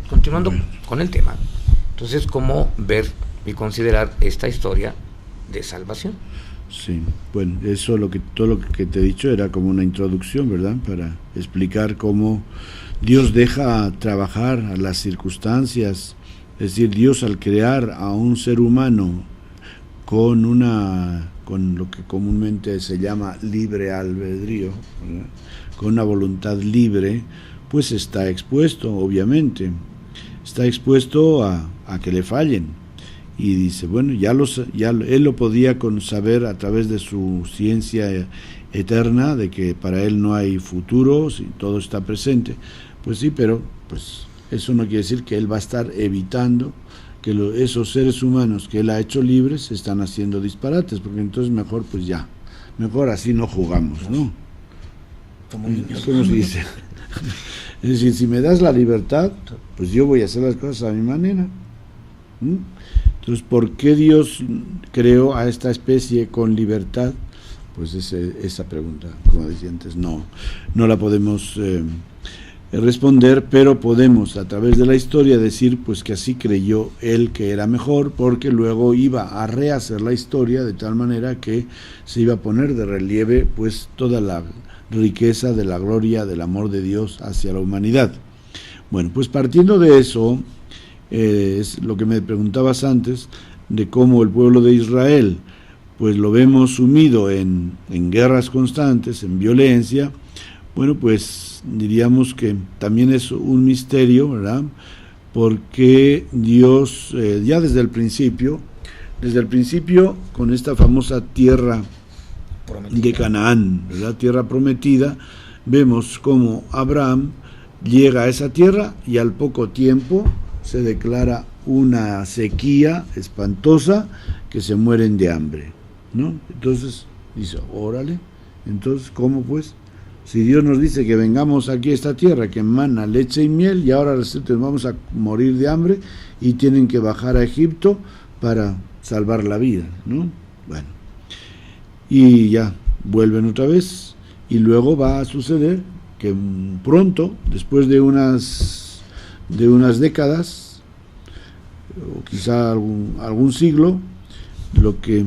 continuando con el tema, entonces, ¿cómo ver y considerar esta historia de salvación? Sí, bueno, todo lo que te he dicho era como una introducción, ¿verdad? Para explicar cómo Dios deja trabajar a las circunstancias, es decir, Dios al crear a un ser humano con lo que comúnmente se llama libre albedrío, ¿verdad? Con una voluntad libre, pues está expuesto, obviamente, está expuesto a que le fallen. Y dice, bueno, él lo podía saber a través de su ciencia eterna, de que para él no hay futuro, si todo está presente. Pues sí, pero pues eso no quiere decir que él va a estar evitando que esos seres humanos que él ha hecho libres están haciendo disparates, porque entonces mejor así no jugamos, ¿no? Como niños. ¿Cómo se dice? Es decir, si me das la libertad, pues yo voy a hacer las cosas a mi manera. Entonces, ¿por qué Dios creó a esta especie con libertad? Pues esa pregunta, como decía antes, no la podemos responder, pero podemos a través de la historia decir pues que así creyó él que era mejor, porque luego iba a rehacer la historia de tal manera que se iba a poner de relieve pues toda la riqueza de la gloria del amor de Dios hacia la humanidad. Bueno, pues partiendo de eso, es lo que me preguntabas antes, de cómo el pueblo de Israel pues lo vemos sumido en guerras constantes, en violencia. Bueno, pues diríamos que también es un misterio, ¿verdad? Porque Dios ya desde el principio con esta famosa tierra de Canaán, ¿verdad? Tierra prometida, vemos cómo Abraham llega a esa tierra y al poco tiempo se declara una sequía espantosa, que se mueren de hambre, ¿no? Entonces dice, órale, entonces ¿cómo pues? Si Dios nos dice que vengamos aquí a esta tierra que emana leche y miel, y ahora nosotros vamos a morir de hambre y tienen que bajar a Egipto para salvar la vida, ¿no? Bueno, y ya vuelven otra vez, y luego va a suceder que pronto, después de unas décadas, o quizá algún siglo, lo que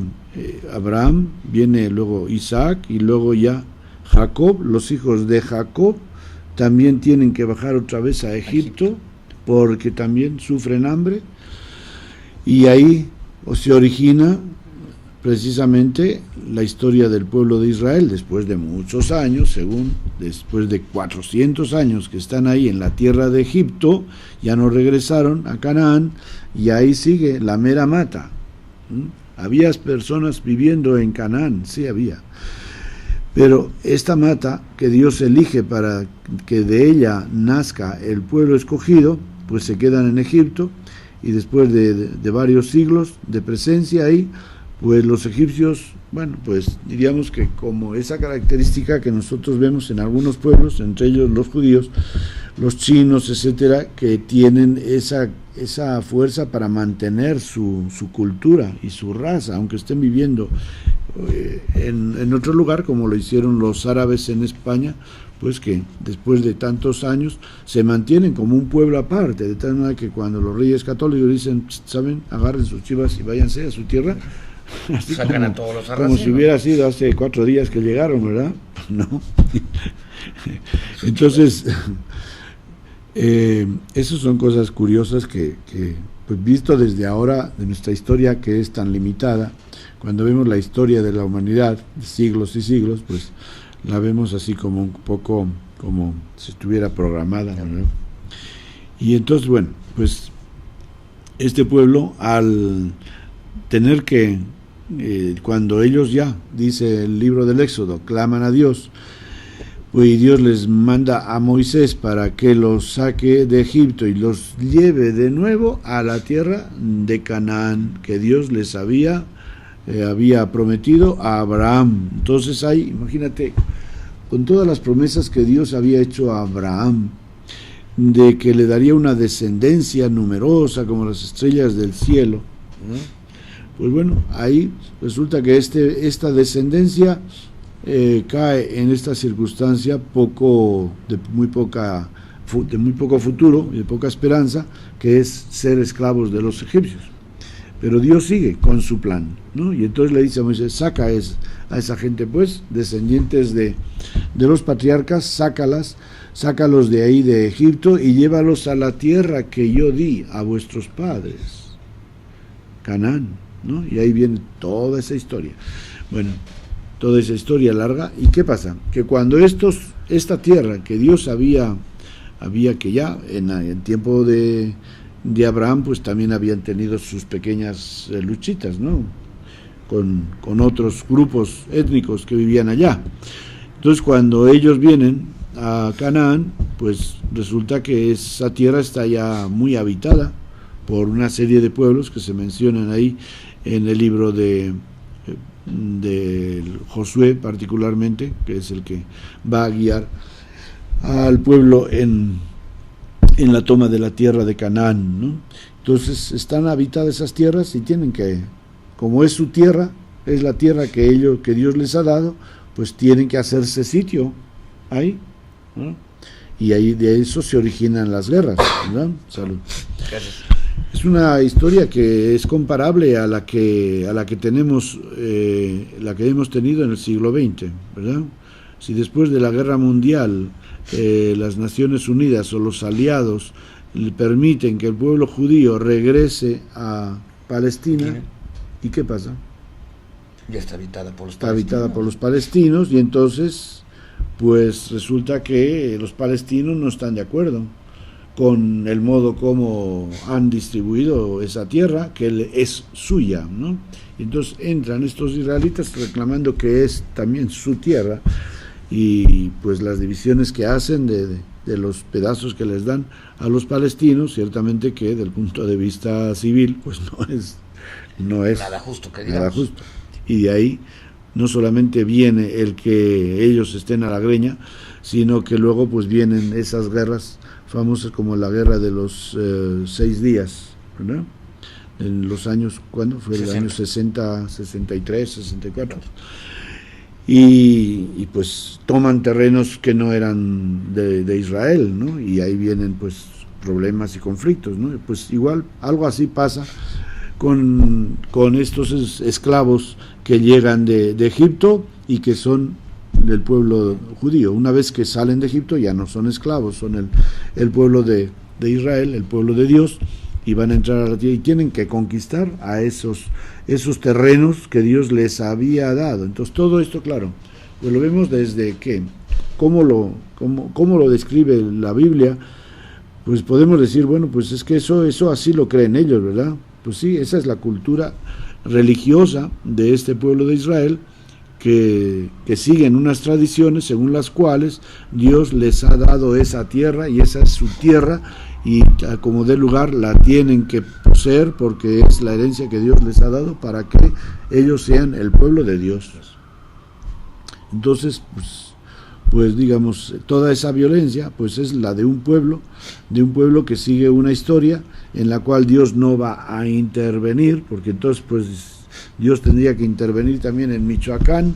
Abraham, viene luego Isaac y luego ya Jacob, los hijos de Jacob también tienen que bajar otra vez a Egipto porque también sufren hambre, y ahí se origina precisamente la historia del pueblo de Israel después de muchos años, después de 400 años que están ahí en la tierra de Egipto, ya no regresaron a Canaán, y ahí sigue la mera mata. Había personas viviendo en Canaán, sí había, pero esta mata que Dios elige para que de ella nazca el pueblo escogido, pues se quedan en Egipto, y después de varios siglos de presencia ahí, pues los egipcios, bueno, pues diríamos que como esa característica que nosotros vemos en algunos pueblos, entre ellos los judíos, los chinos, etcétera, que tienen esa fuerza para mantener su cultura y su raza, aunque estén viviendo en otro lugar, como lo hicieron los árabes en España, pues que después de tantos años se mantienen como un pueblo aparte, de tal manera que cuando los reyes católicos dicen, ¿saben?, agarren sus chivas y váyanse a su tierra, así sacan a todos los sarracenos, como si hubiera sido hace 4 días que llegaron, ¿verdad? No. Entonces, esas son cosas curiosas que pues visto desde ahora, de nuestra historia que es tan limitada, cuando vemos la historia de la humanidad, de siglos y siglos, pues la vemos así como un poco como si estuviera programada, ¿no? Y entonces, bueno, pues este pueblo, al tener que, cuando ellos ya, dice el libro del Éxodo, claman a Dios, pues Dios les manda a Moisés para que los saque de Egipto y los lleve de nuevo a la tierra de Canaán, que Dios les había prometido a Abraham. Entonces ahí, imagínate, con todas las promesas que Dios había hecho a Abraham, de que le daría una descendencia numerosa como las estrellas del cielo, ¿no? Pues bueno, ahí resulta que esta descendencia cae en esta circunstancia de muy poca de muy poco futuro y de poca esperanza, que es ser esclavos de los egipcios. Pero Dios sigue con su plan, ¿no? Y entonces le dice a Moisés, saca a esa gente, pues, descendientes de los patriarcas, sácalos de ahí de Egipto y llévalos a la tierra que yo di a vuestros padres, Canaán, ¿no? Y ahí viene toda esa historia. Bueno, toda esa historia larga. ¿Y qué pasa? Que cuando esta tierra que Dios había que ya en tiempo de Abraham, pues también habían tenido sus pequeñas luchitas, ¿no? Con otros grupos étnicos que vivían allá. Entonces, cuando ellos vienen a Canaán, pues resulta que esa tierra está ya muy habitada por una serie de pueblos que se mencionan ahí en el libro de Josué, particularmente, que es el que va a guiar al pueblo en la toma de la tierra de Canaán, ¿no? Entonces están habitadas esas tierras y tienen que, como es su tierra, es la tierra que Dios les ha dado, pues tienen que hacerse sitio ahí, ¿no? Y ahí de eso se originan las guerras, ¿verdad? Salud. Gracias. Es una historia que es comparable a la que tenemos, la que hemos tenido en el siglo XX, ¿verdad? Si después de la Guerra Mundial las Naciones Unidas o los aliados le permiten que el pueblo judío regrese a Palestina, ¿y qué pasa? Ya está habitada por los palestinos. Está habitada por los palestinos, y entonces pues resulta que los palestinos no están de acuerdo con el modo como han distribuido esa tierra, que es suya, ¿no? Y entonces entran estos israelitas reclamando que es también su tierra, y pues las divisiones que hacen de los pedazos que les dan a los palestinos, ciertamente que del punto de vista civil, pues no es nada justo, que nada justo. Y de ahí no solamente viene el que ellos estén a la greña, sino que luego pues vienen esas guerras famosas como la guerra de los 6 días, ¿verdad? En los años, ¿cuándo? Fue el año 60, 63, 64. Y pues toman terrenos que no eran de Israel, ¿no? Y ahí vienen pues problemas y conflictos, ¿no? Pues igual algo así pasa con estos esclavos que llegan de Egipto y que son del pueblo judío. Una vez que salen de Egipto ya no son esclavos, son el pueblo de Israel, el pueblo de Dios, y van a entrar a la tierra y tienen que conquistar a esos terrenos que Dios les había dado. Entonces todo esto, claro, pues lo vemos desde que, cómo lo describe la Biblia, pues podemos decir, bueno, pues es que eso así lo creen ellos, ¿verdad? Pues sí, esa es la cultura religiosa de este pueblo de Israel, que siguen unas tradiciones según las cuales Dios les ha dado esa tierra y esa es su tierra, y como de lugar la tienen que poseer porque es la herencia que Dios les ha dado para que ellos sean el pueblo de Dios. Entonces, pues digamos, toda esa violencia pues es la de un pueblo que sigue una historia en la cual Dios no va a intervenir, porque entonces pues Dios tendría que intervenir también en Michoacán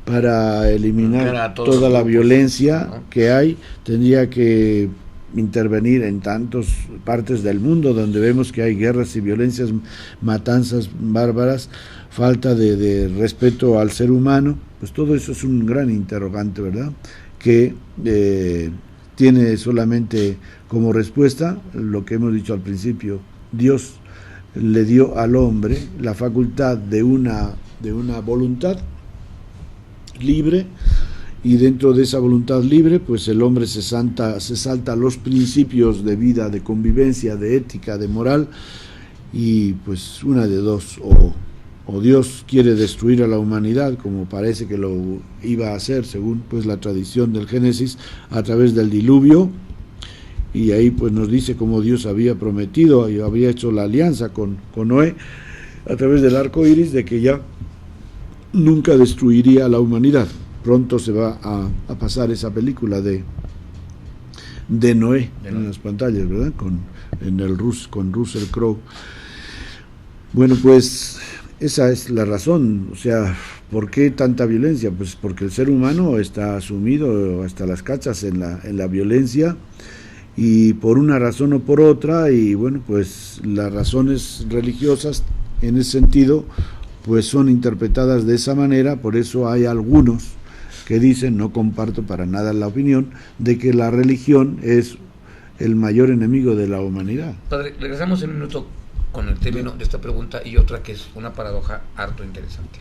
para eliminar toda la violencia que hay, tendría que intervenir en tantas partes del mundo donde vemos que hay guerras y violencias, matanzas bárbaras, falta de respeto al ser humano. Pues todo eso es un gran interrogante, ¿verdad? Que tiene solamente como respuesta lo que hemos dicho al principio. Dios le dio al hombre la facultad de una voluntad libre, y dentro de esa voluntad libre pues el hombre se salta los principios de vida, de convivencia, de ética, de moral, y pues una de dos, o Dios quiere destruir a la humanidad, como parece que lo iba a hacer según pues la tradición del Génesis, a través del diluvio, y ahí pues nos dice cómo Dios había prometido y había hecho la alianza con Noé a través del arco iris, de que ya nunca destruiría a la humanidad. Pronto se va a pasar esa película de Noé en las pantallas, ¿verdad? Con Russell Crowe. Bueno, pues esa es la razón. O sea, ¿por qué tanta violencia? Pues porque el ser humano está sumido hasta las cachas en la violencia, y por una razón o por otra, y bueno, pues las razones religiosas en ese sentido pues son interpretadas de esa manera. Por eso hay algunos que dicen, no comparto para nada la opinión, de que la religión es el mayor enemigo de la humanidad. Padre, regresamos en un minuto con el término de esta pregunta y otra que es una paradoja harto interesante.